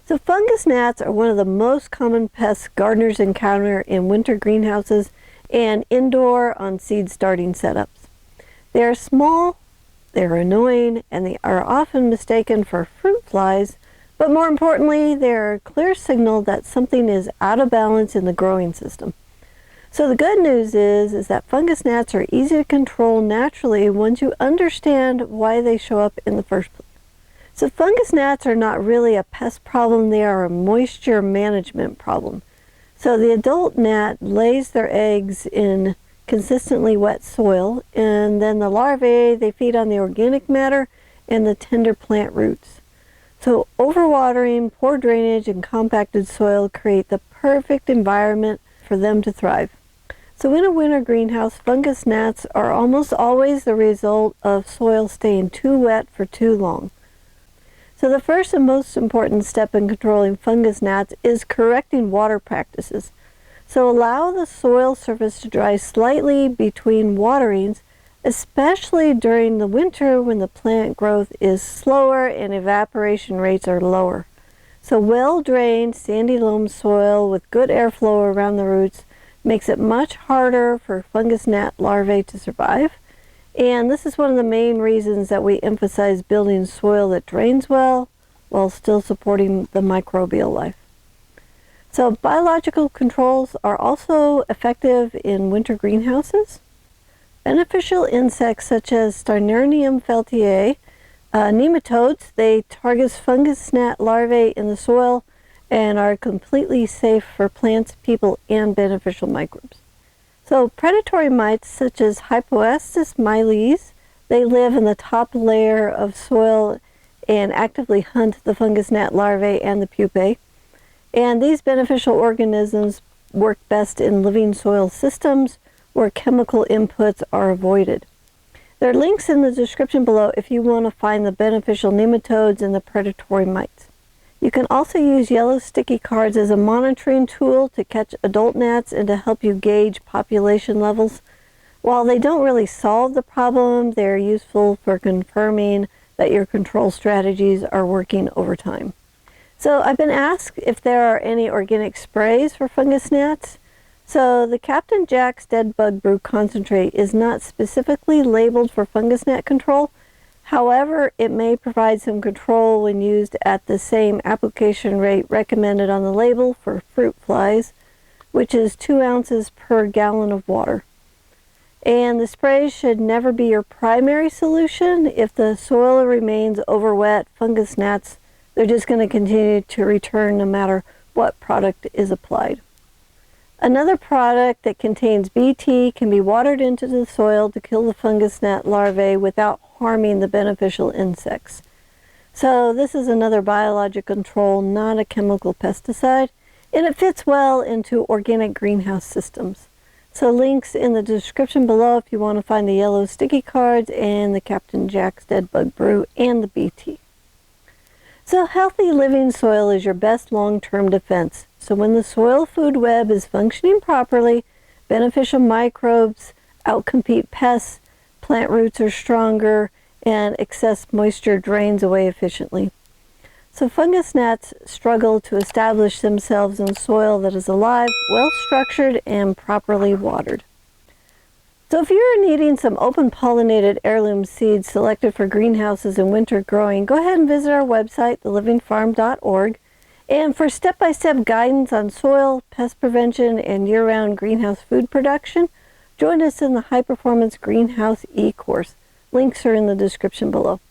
So fungus gnats are one of the most common pests gardeners encounter in winter greenhouses and indoor on seed starting setups. They are small, they're annoying, and they are often mistaken for fruit flies, but more importantly, they are a clear signal that something is out of balance in the growing system. So the good news is that fungus gnats are easy to control naturally once you understand why they show up in the first place. So fungus gnats are not really a pest problem, they are a moisture management problem. So the adult gnat lays their eggs in consistently wet soil, and then the larvae, they feed on the organic matter and the tender plant roots. So overwatering, poor drainage, and compacted soil create the perfect environment for them to thrive. So in a winter greenhouse, fungus gnats are almost always the result of soil staying too wet for too long. So the first and most important step in controlling fungus gnats is correcting water practices. So allow the soil surface to dry slightly between waterings, especially during the winter when the plant growth is slower and evaporation rates are lower. So well-drained, sandy loam soil with good airflow around the roots makes it much harder for fungus gnat larvae to survive. And this is one of the main reasons that we emphasize building soil that drains well while still supporting the microbial life. So biological controls are also effective in winter greenhouses. Beneficial insects such as Sternarium feltiae, nematodes, they target fungus gnat larvae in the soil and are completely safe for plants, people, and beneficial microbes. So predatory mites such as Hypoestis miles, they live in the top layer of soil and actively hunt the fungus gnat larvae and the pupae. And these beneficial organisms work best in living soil systems where chemical inputs are avoided. There are links in the description below if you want to find the beneficial nematodes and the predatory mites. You can also use yellow sticky cards as a monitoring tool to catch adult gnats and to help you gauge population levels. While they don't really solve the problem, they're useful for confirming that your control strategies are working over time. So I've been asked if there are any organic sprays for fungus gnats. So the Captain Jack's Dead Bug Brew Concentrate is not specifically labeled for fungus gnat control. However, it may provide some control when used at the same application rate recommended on the label for fruit flies, which is 2 ounces per gallon of water. And the spray should never be your primary solution. If the soil remains over wet, fungus gnats, they're just going to continue to return no matter what product is applied. Another product that contains BT can be watered into the soil to kill the fungus gnat larvae without harming the beneficial insects. So this is another biological control, not a chemical pesticide, and it fits well into organic greenhouse systems. So links in the description below if you want to find the yellow sticky cards and the Captain Jack's Dead Bug Brew and the BT. So healthy living soil is your best long-term defense. So when the soil food web is functioning properly, beneficial microbes outcompete pests, plant roots are stronger, and excess moisture drains away efficiently. So fungus gnats struggle to establish themselves in soil that is alive, well-structured, and properly watered. So if you're needing some open pollinated heirloom seeds selected for greenhouses and winter growing, go ahead and visit our website, thelivingfarm.org. And for step-by-step guidance on soil, pest prevention, and year-round greenhouse food production, join us in the High Performance Greenhouse e-course. Links are in the description below.